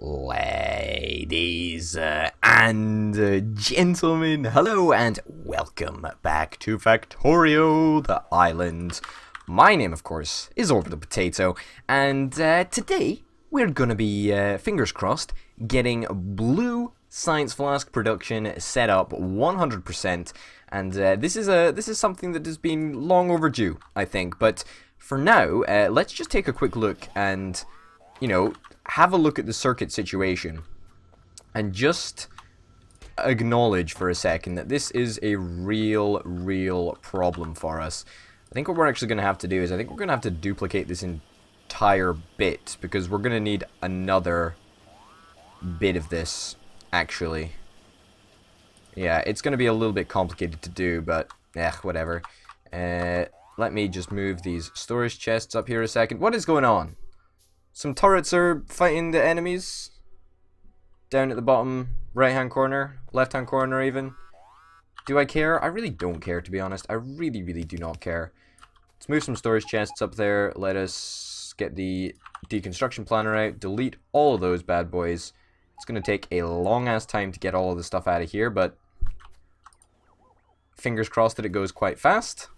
Ladies and gentlemen, hello and welcome back to Factorio, the island. My name, of course, is Orbital Potato, and today we're gonna be, fingers crossed, getting blue science flask production set up 100%, and this is something that has been long overdue, I think. But for now, let's just take a quick look and, have a look at the circuit situation and just acknowledge for a second that this is a real problem for us. I think what we're actually going to have to do is I think we're going to have to duplicate this entire bit, because we're going to need another bit of this, actually. Yeah, it's going to be a little bit complicated to do, but whatever. Let me just move these storage chests up here a second. What is going on? Some turrets are fighting the enemies down at the bottom right-hand corner, left-hand corner even. Do I care? I really don't care, to be honest. I really do not care. Let's move some storage chests up there. Let us get the deconstruction planner out. Delete all of those bad boys. It's going to take a long-ass time to get all of the stuff out of here, but fingers crossed that it goes quite fast.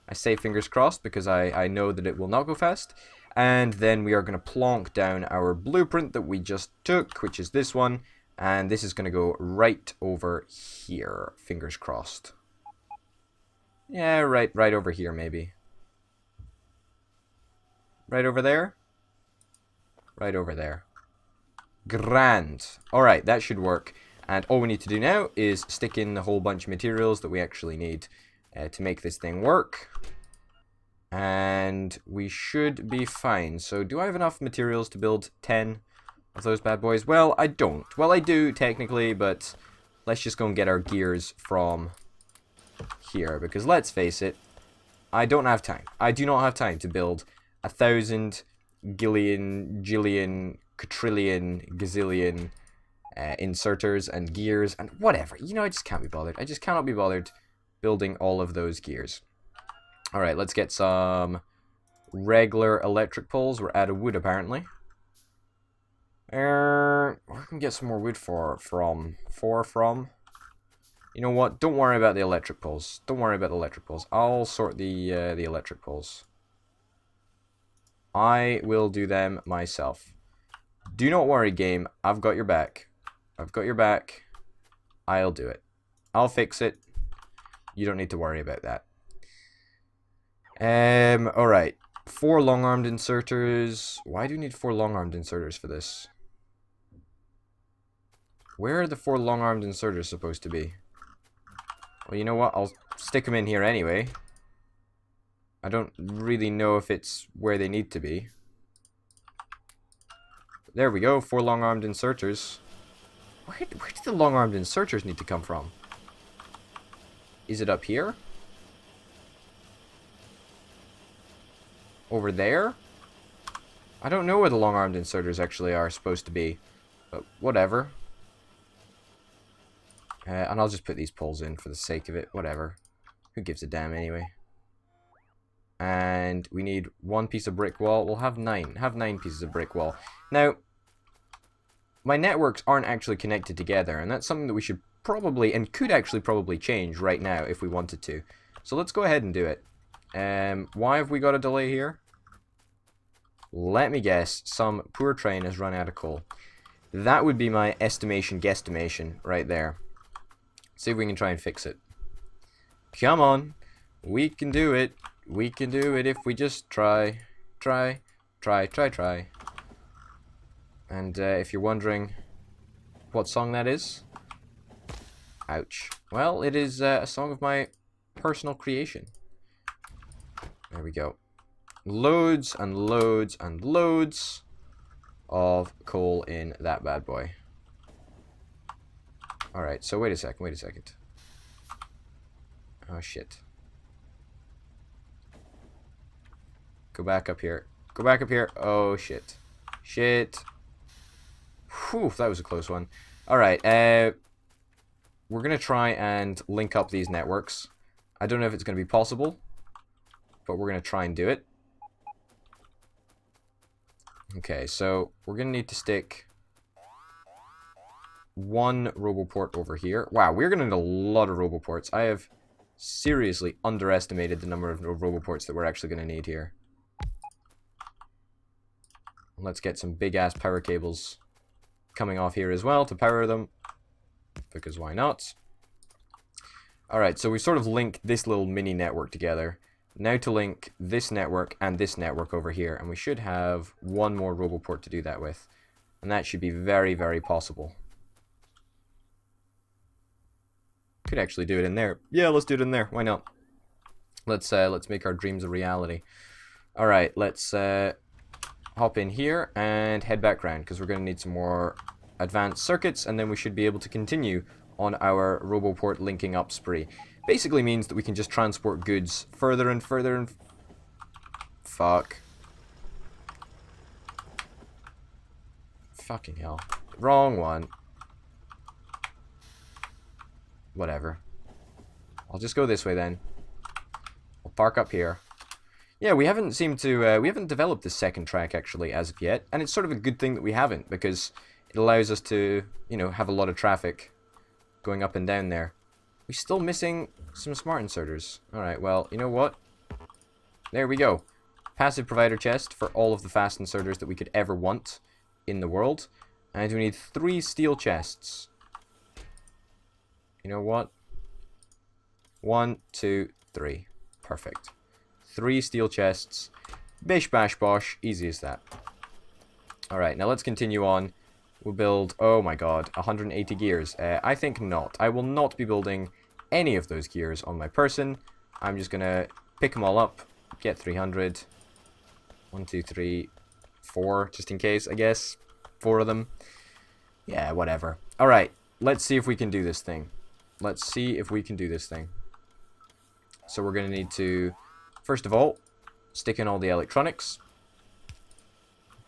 I say fingers crossed because I know that it will not go fast. And then we are going to plonk down our blueprint that we just took, which is this one. And this is going to go right over here. Fingers crossed. Yeah, right over here, maybe. Right over there? Right over there. Grand. Alright, that should work. And all we need to do now is stick in the whole bunch of materials that we actually need to make this thing work. And we should be fine. So do I have enough materials to build 10 of those bad boys? Well, I don't. Well, I do technically, but let's just go and get our gears from here, because let's face it, I don't have time. I do not have time to build 1,000 gillion, jillion, quadrillion, gazillion inserters and gears and whatever. I just can't be bothered. I just cannot be bothered building all of those gears. Alright, let's get some regular electric poles. We're out of wood, apparently. Where can we get some more wood from? You know what? Don't worry about the electric poles. Don't worry about the electric poles. I'll sort the electric poles. I will do them myself. Do not worry, game. I've got your back. I've got your back. I'll do it. I'll fix it. You don't need to worry about that. Alright. 4 long-armed inserters. Why do you need 4 long-armed inserters for this? Where are the 4 long-armed inserters supposed to be? Well, you know what? I'll stick them in here anyway. I don't really know if it's where they need to be. There we go. 4 long-armed inserters. Where do the long-armed inserters need to come from? Is it up here? Over there? I don't know where the long-armed inserters actually are supposed to be, but whatever. And I'll just put these poles in for the sake of it, whatever. Who gives a damn anyway? And we need 1 piece of brick wall. We'll have 9. Have 9 pieces of brick wall. Now, my networks aren't actually connected together, and that's something that we should probably, and could actually probably change right now if we wanted to. So let's go ahead and do it. Why have we got a delay here? Let me guess. Some poor train has run out of coal. That would be my guesstimation right there. See if we can try and fix it. Come on. We can do it. We can do it if we just try. Try. And if you're wondering what song that is, ouch. Well, it is a song of my personal creation. There we go. Loads and loads and loads of coal in that bad boy. Alright, so wait a second. Oh, shit. Go back up here. Go back up here. Oh, shit. Shit. Whew, that was a close one. Alright, we're going to try and link up these networks. I don't know if it's going to be possible, but we're going to try and do it. Okay, so we're going to need to stick one Roboport over here. Wow, we're going to need a lot of Roboports. I have seriously underestimated the number of Roboports that we're actually going to need here. Let's get some big-ass power cables coming off here as well to power them. Because why not? Alright, so we sort of linked this little mini network together. Now to link this network and this network over here. And we should have one more Roboport to do that with. And that should be very, very possible. Could actually do it in there. Yeah, let's do it in there. Why not? Let's make our dreams a reality. Alright, let's hop in here and head back round, because we're going to need some more advanced circuits, and then we should be able to continue on our Roboport linking up spree. Basically means that we can just transport goods further and further and... Fuck. Fucking hell. Wrong one. Whatever. I'll just go this way then. We'll park up here. Yeah, we haven't seemed to, we haven't developed the second track actually as of yet, and it's sort of a good thing that we haven't, because it allows us to, you know, have a lot of traffic going up and down there. We're still missing some smart inserters. Alright, well, you know what? There we go. Passive provider chest for all of the fast inserters that we could ever want in the world. And we need 3 steel chests. You know what? 1, 2, 3. Perfect. 3 steel chests. Bish bash bosh. Easy as that. Alright, now let's continue on. We'll build, oh my god, 180 gears. I think not. I will not be building any of those gears on my person. I'm just gonna pick them all up, get 300. 1, 2, 3, 4, just in case, I guess. 4 of them. Yeah, whatever. Alright, let's see if we can do this thing. Let's see if we can do this thing. So we're gonna need to, first of all, stick in all the electronics.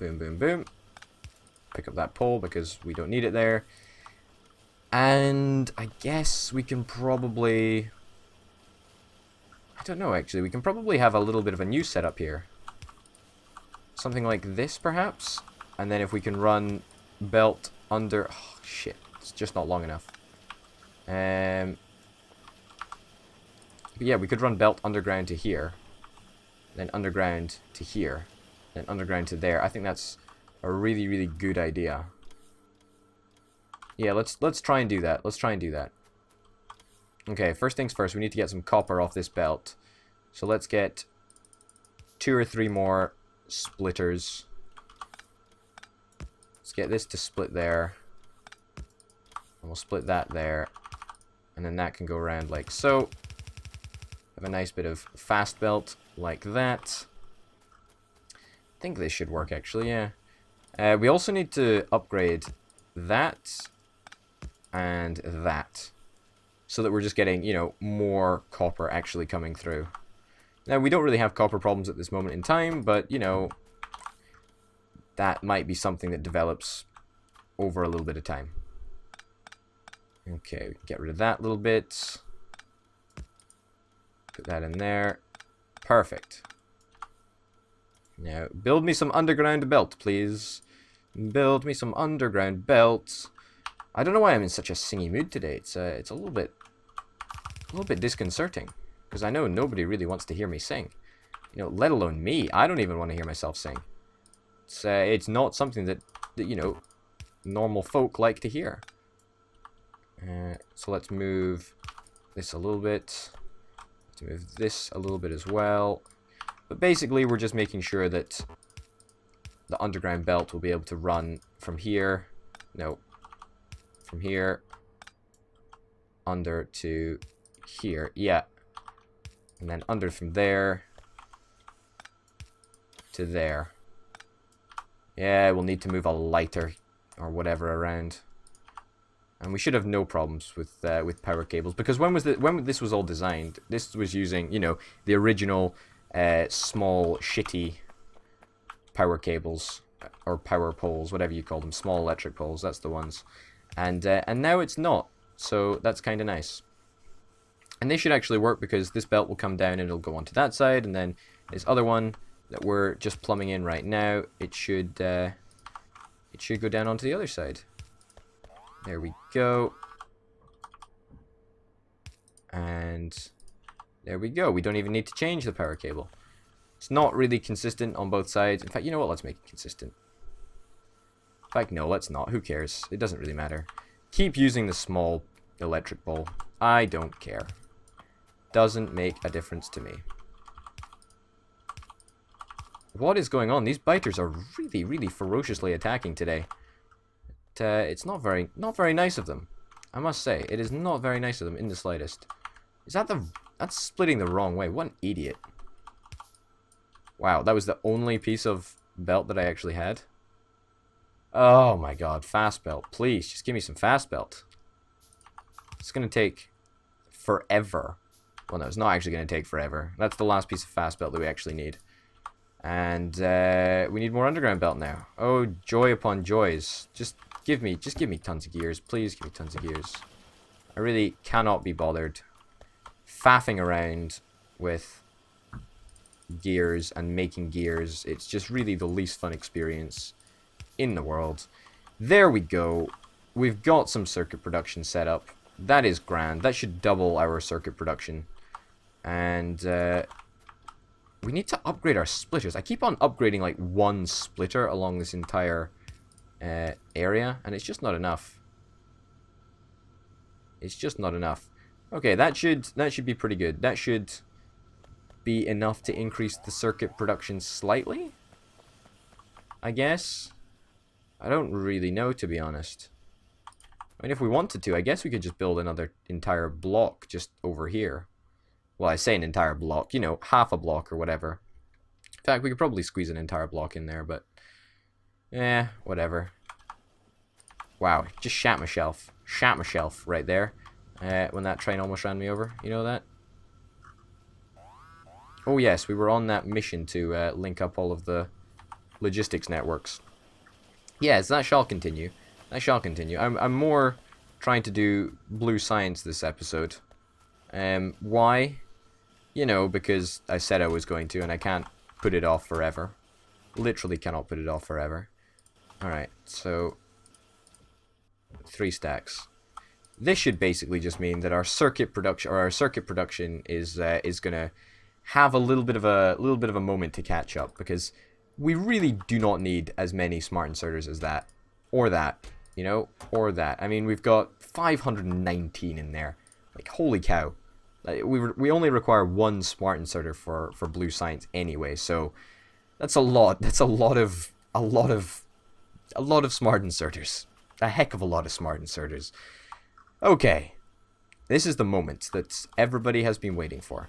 Boom, boom, boom. Pick up that pole because we don't need it there. And I guess we can probably... I don't know, actually. We can probably have a little bit of a new setup here. Something like this, perhaps? And then if we can run belt under... Oh, shit. It's just not long enough. But yeah, we could run belt underground to here. Then underground to here. Then underground to there. I think that's a really, really good idea. Yeah, let's try and do that. Let's try and do that. Okay, first things first, we need to get some copper off this belt. So let's get 2 or 3 more splitters. Let's get this to split there. And we'll split that there. And then that can go around like so. Have a nice bit of fast belt like that. I think this should work actually, yeah. We also need to upgrade that and that, so that we're just getting, you know, more copper actually coming through. Now, we don't really have copper problems at this moment in time, but, you know, that might be something that develops over a little bit of time. Okay, we can get rid of that little bit. Put that in there. Perfect. Now, build me some underground belt, please. Build me some underground belts. I don't know why I'm in such a singy mood today. It's a little bit disconcerting, because I know nobody really wants to hear me sing. You know, let alone me. I don't even want to hear myself sing. It's not something that you know, normal folk like to hear. So let's move this a little bit. Let's move this a little bit as well. But basically, we're just making sure that the underground belt will be able to run from here. No. From here. Under to here. Yeah. And then under from there. To there. Yeah, we'll need to move a lighter or whatever around. And we should have no problems with power cables. Because when this was all designed, this was using, you know, the original small, shitty power cables, or power poles, whatever you call them, small electric poles, that's the ones. And now it's not, so that's kind of nice. And they should actually work, because this belt will come down and it'll go onto that side, and then this other one that we're just plumbing in right now, it should go down onto the other side. There we go. And there we go. We don't even need to change the power cable. It's not really consistent on both sides. In fact, you know what? Let's make it consistent. In fact, no, let's not. Who cares? It doesn't really matter. Keep using the small electric ball. I don't care. Doesn't make a difference to me. What is going on? These biters are really, really ferociously attacking today. It's not very nice of them. I must say, it is not very nice of them in the slightest. Is that the... That's splitting the wrong way. What an idiot. Wow, that was the only piece of belt that I actually had. Oh my god, fast belt. Please, just give me some fast belt. It's going to take forever. Well, no, it's not actually going to take forever. That's the last piece of fast belt that we actually need. And we need more underground belt now. Oh, joy upon joys. Just give me tons of gears. Please give me tons of gears. I really cannot be bothered faffing around with gears and making gears. It's just really the least fun experience in the world. There we go. We've got some circuit production set up. That is grand. That should double our circuit production. And we need to upgrade our splitters. I keep on upgrading like one splitter along this entire area, and it's just not enough. It's just not enough. Okay, that should be pretty good. That should be enough to increase the circuit production slightly, I guess. I don't really know, to be honest. I mean, if we wanted to, I guess we could just build another entire block just over here. Well, I say an entire block, you know, half a block or whatever. In fact, we could probably squeeze an entire block in there, but... eh, whatever. Wow, just shat myself. Shat myself right there. When that train almost ran me over. You know that? Oh yes, we were on that mission to link up all of the logistics networks. Yes, that shall continue. That shall continue. I'm more trying to do blue science this episode. Why? You know, because I said I was going to, and I can't put it off forever. Literally cannot put it off forever. Alright, so 3 stacks. This should basically just mean that our circuit production is gonna have a little bit of a moment to catch up, because we really do not need as many smart inserters as that, or that, you know, or that. I mean, we've got 519 in there. Like, holy cow! We only require 1 smart inserter for blue science anyway, so that's a lot. That's a lot of smart inserters. A heck of a lot of smart inserters. Okay, this is the moment that everybody has been waiting for.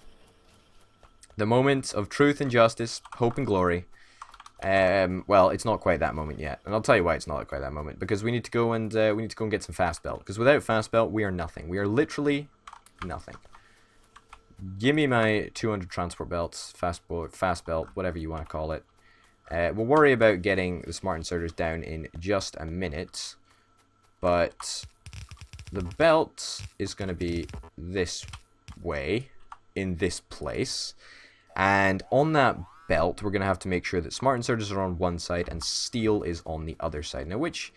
The moment of truth and justice, hope and glory. Well, it's not quite that moment yet, and I'll tell you why it's not quite that moment. Because we need to go and get some fast belt. Because without fast belt, we are nothing. We are literally nothing. Give me my 200 transport belts, fast belt, whatever you want to call it. We'll worry about getting the smart inserters down in just a minute, but the belt is going to be this way, in this place, and on that belt we're going to have to make sure that smart inserters are on one side and steel is on the other side. Now which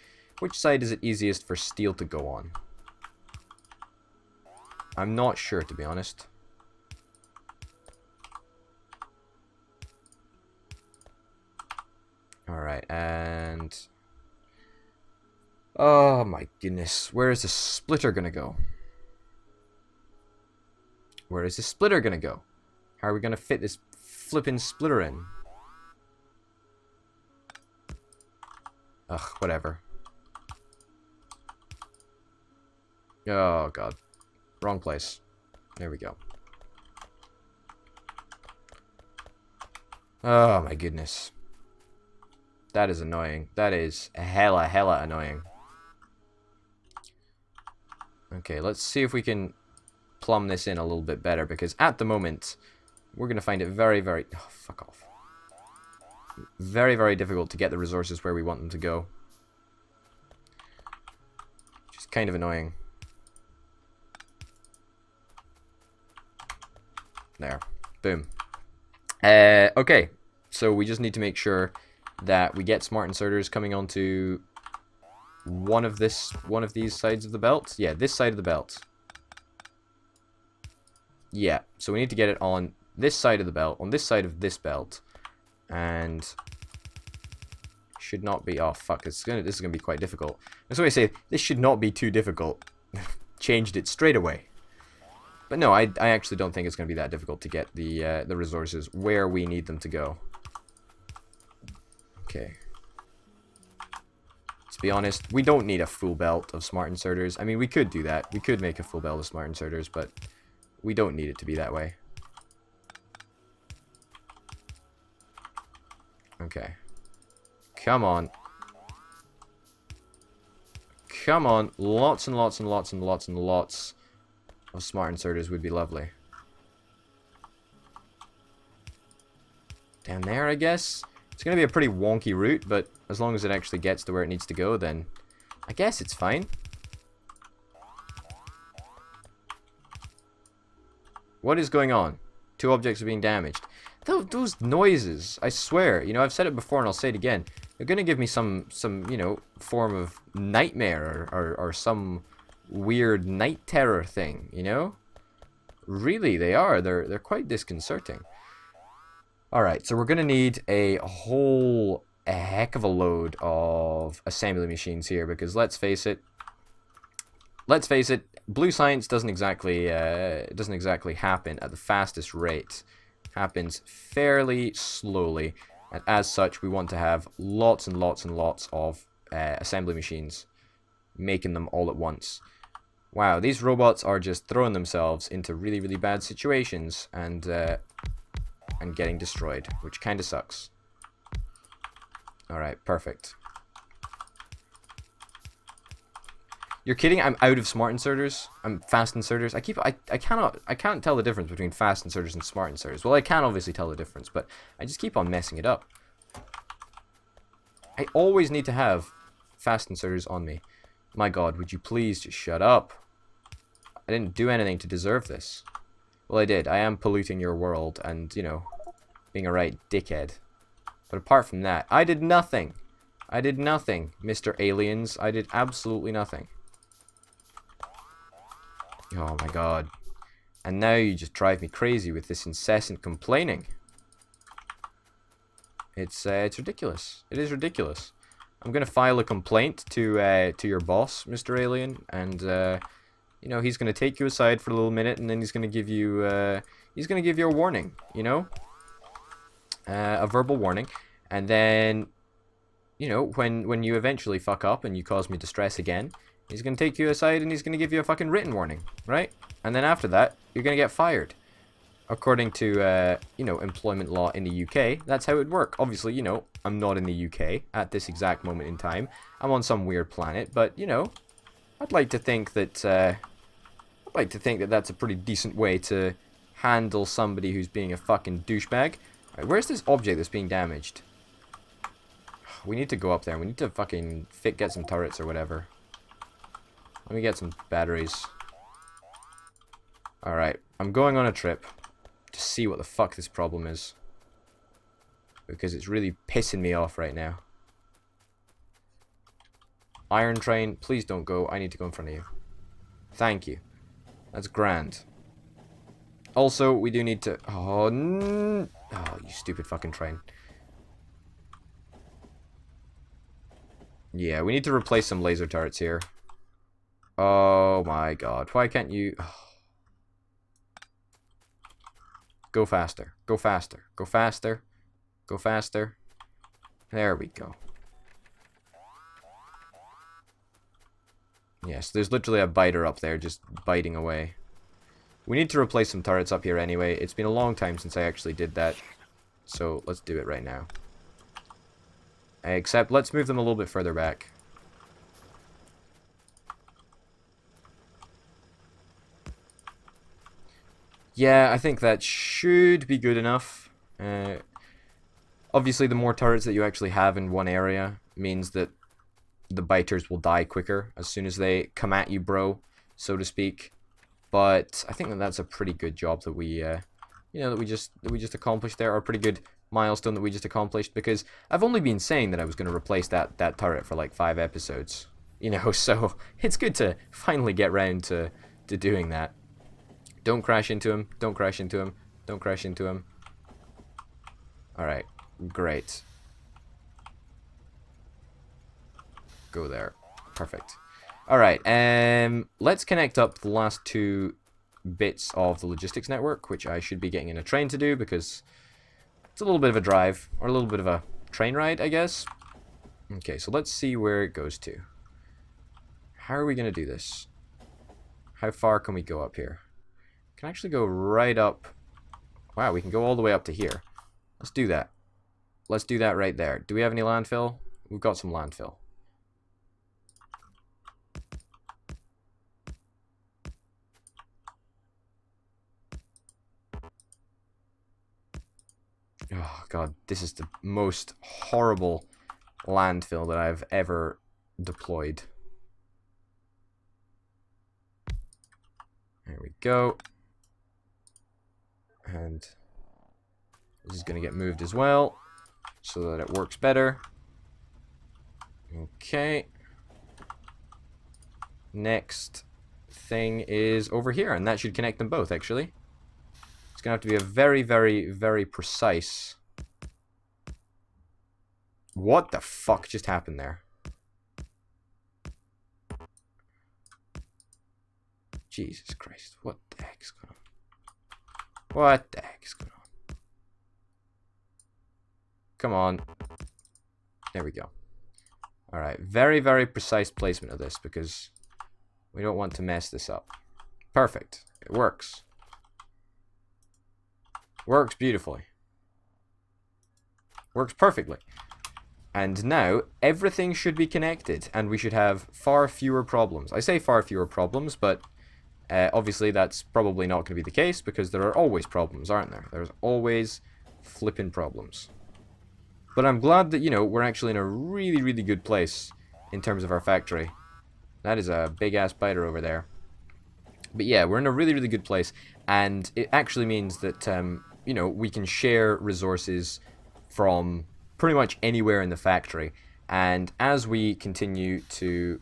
side is it easiest for steel to go on? I'm not sure, to be honest. Alright, and... oh my goodness, where is the splitter gonna go? Where is the splitter gonna go? How are we gonna fit this flippin' splitter in? Ugh, whatever. Oh god. Wrong place. There we go. Oh my goodness. That is annoying. That is hella annoying. Okay, let's see if we can plumb this in a little bit better, because at the moment we're going to find it very... oh, fuck off. Very difficult to get the resources where we want them to go. Just kind of annoying. There. Boom. Okay, so we just need to make sure that we get smart inserters coming onto one of these sides of the belt. Yeah, this side of the belt. Yeah, so we need to get it on this side of the belt, on this side of this belt, and should not be. Oh fuck! This is gonna be quite difficult. That's why I say this should not be too difficult. Changed it straight away. But no, I actually don't think it's gonna be that difficult to get the resources where we need them to go. Okay. To be honest, we don't need a full belt of smart inserters. I mean, we could do that. We could make a full belt of smart inserters, but we don't need it to be that way. Okay. Come on. Come on. Lots and lots and lots and lots and lots of smart inserters would be lovely. Down there, I guess? It's going to be a pretty wonky route, but as long as it actually gets to where it needs to go, then I guess it's fine. What is going on? Two objects are being damaged. Those noises, I swear, you know, I've said it before and I'll say it again. They're going to give me some, you know, form of nightmare or some weird night terror thing, you know? Really, they are. They're quite disconcerting. Alright, so we're going to need a heck of a load of assembly machines here because let's face it, blue science doesn't exactly happen at the fastest rate. Happens fairly slowly, and as such we want to have lots and lots and lots of assembly machines, making them all at once. Wow, these robots are just throwing themselves into really, really bad situations and getting destroyed, which kind of sucks. Alright, perfect. You're kidding? I'm out of smart inserters. I'm fast inserters. I can't tell the difference between fast inserters and smart inserters. Well, I can obviously tell the difference, but I just keep on messing it up. I always need to have fast inserters on me. My god, would you please just shut up? I didn't do anything to deserve this. Well, I did. I am polluting your world and, you know, being a right dickhead. But apart from that, I did nothing. I did nothing, Mr. Aliens. I did absolutely nothing. Oh my god. And now you just drive me crazy with this incessant complaining. It's ridiculous. It is ridiculous. I'm gonna file a complaint to your boss, Mr. Alien, and you know, he's gonna take you aside for a little minute, and then he's gonna give you a warning. You know, a verbal warning, and then, you know, when you eventually fuck up and you cause me distress again, he's going to take you aside and he's going to give you a fucking written warning, right? And then after that, you're going to get fired. According to, you know, employment law in the UK, that's how it would work. Obviously, you know, I'm not in the UK at this exact moment in time. I'm on some weird planet, but, you know, I'd like to think that, that's a pretty decent way to handle somebody who's being a fucking douchebag. Alright, where's this object that's being damaged? We need to go up there. We need to fucking get some turrets or whatever. Let me get some batteries. Alright, I'm going on a trip to see what the fuck this problem is. Because it's really pissing me off right now. Iron train, please don't go. I need to go in front of you. Thank you. That's grand. Also, we do need to... Oh, you stupid fucking train. Yeah, we need to replace some laser turrets here. Oh my god. Why can't you... Go faster. Go faster. Go faster. Go faster. There we go. Yes, there's literally a biter up there just biting away. We need to replace some turrets up here anyway. It's been a long time since I actually did that. So let's do it right now. Except let's move them a little bit further back. Yeah, I think that should be good enough. Obviously, the more turrets that you actually have in one area means that the biters will die quicker as soon as they come at you, bro, so to speak. But I think that that's a pretty good job that we, you know, that we just accomplished there, or a pretty good milestone that we just accomplished. Because I've only been saying that I was going to replace that turret for like 5 episodes. You know, so it's good to finally get round to doing that. Don't crash into him. Don't crash into him. Don't crash into him. Alright, great. Go there. Perfect. Alright, let's connect up the last two bits of the logistics network, which I should be getting in a train to do, because it's a little bit of a drive, or a little bit of a train ride, I guess. Okay, so let's see where it goes to. How are we going to do this? How far can we go up here? Can actually go right up. Wow, we can go all the way up to here. Let's do that. Let's do that right there. Do we have any landfill? We've got some landfill. Oh god, this is the most horrible landfill that I've ever deployed. There we go. And this is going to get moved as well, so that it works better. Okay. Next thing is over here, and that should connect them both, actually. It's going to have to be a very, very, very precise... What the fuck just happened there? Jesus Christ, what the heck is going on? What the heck is going on? Come on. There we go. Alright, very, very precise placement of this, because we don't want to mess this up. Perfect. It works. Works beautifully. Works perfectly. And now, everything should be connected, and we should have far fewer problems. I say far fewer problems, but obviously that's probably not going to be the case, because there are always problems, aren't there? There's always flipping problems. But I'm glad that, you know, we're actually in a really, really good place in terms of our factory. That is a big-ass biter over there. But yeah, we're in a really, really good place, and it actually means that, you know, we can share resources from pretty much anywhere in the factory. And as we continue to,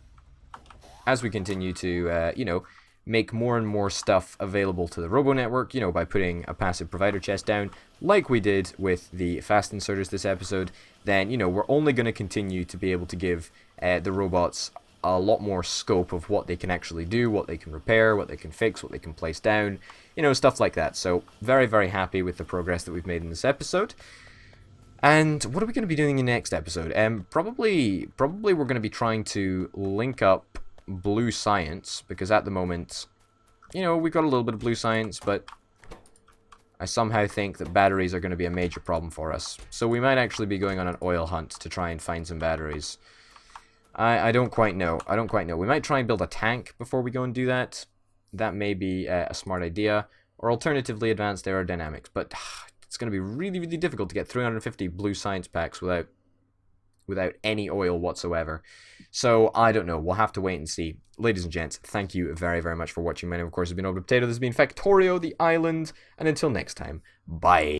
you know, make more and more stuff available to the Robo network, you know, by putting a passive provider chest down, like we did with the fast inserters this episode, then, you know, we're only going to continue to be able to give the robots a lot more scope of what they can actually do, what they can repair, what they can fix, what they can place down, you know, stuff like that. So, very, very happy with the progress that we've made in this episode. And what are we going to be doing in the next episode? Probably we're going to be trying to link up blue science, because at the moment, you know, we've got a little bit of blue science, but I somehow think that batteries are going to be a major problem for us. So we might actually be going on an oil hunt to try and find some batteries. I don't quite know. I don't quite know. We might try and build a tank before we go and do that. That may be a smart idea. Or alternatively, advanced aerodynamics. But it's going to be really, really difficult to get 350 blue science packs without any oil whatsoever. So, I don't know. We'll have to wait and see. Ladies and gents, thank you very, very much for watching. My name, of course, has been Robo Potato. This has been Factorio, the island. And until next time, bye.